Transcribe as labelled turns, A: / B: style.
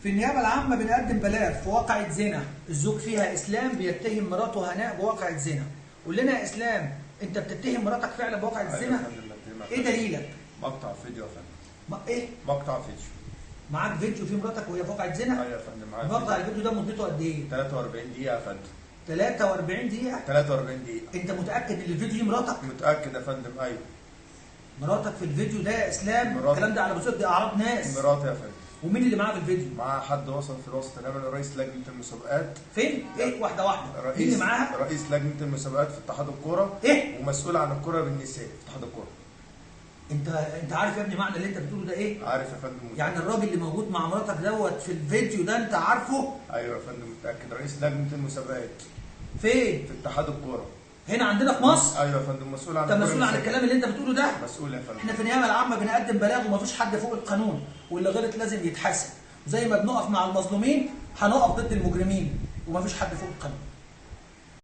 A: في النيابة العامة بنقدم بلاغ في واقعة زنا، الزوج فيها إسلام بيتهم مراته هناء بواقعة زنا. قول لنا يا إسلام، أنت بتتهم مراتك فعلا بواقعة الزنا؟
B: أيوة يا فندم.
A: إيه دليلك؟
B: مقطع فيديو يا فندم.
A: إيه؟
B: مقطع فيديو.
A: معاك فيديو فيه مراتك وهي في واقعة زنا؟
B: أيوة يا فندم معايا.
A: مقطع الفيديو ده مدته قد إيه؟
B: 43 دقيقة يا فندم.
A: 43 دقيقة؟
B: 43 دقيقة.
A: أنت متأكد إن الفيديو دي مراتك؟
B: متأكد يا فندم. أيوة.
A: مراتك في الفيديو ده يا إسلام؟
B: مراتي.
A: الكلام ده على بصوت دي أعراض ناس.
B: مراتي يا فندم.
A: ومين اللي معاه في الفيديو؟
B: معاه حد وصل في الوسط تماما، رئيس لجنة المسابقات.
A: فين؟ إيه؟ واحدة واحدة. مين اللي معاها؟
B: رئيس لجنة المسابقات في اتحاد الكورة.
A: إيه؟
B: ومسؤول عن الكورة بالنساء في اتحاد الكورة.
A: انت عارف يا ابني معنى اللي انت بتقوله ده ايه؟
B: عارف يا فندم.
A: يعني الراجل اللي موجود مع مراتك دوت في الفيديو ده انت عارفه؟
B: ايوه يا فندم متأكد. رئيس لجنة المسابقات.
A: فين؟
B: في اتحاد الكورة.
A: هنا عندنا في مصر؟
B: ايوه يا فندم. مسؤول عن
A: انت مسؤول عن الكلام اللي انت بتقوله ده؟
B: مسؤول يا فندم.
A: احنا في النيابة العامة بنقدم بلاغ ومفيش حد فوق القانون، واللي غلط لازم يتحاسب، وزي ما بنقف مع المظلومين هنقف ضد المجرمين، ومفيش حد فوق القانون.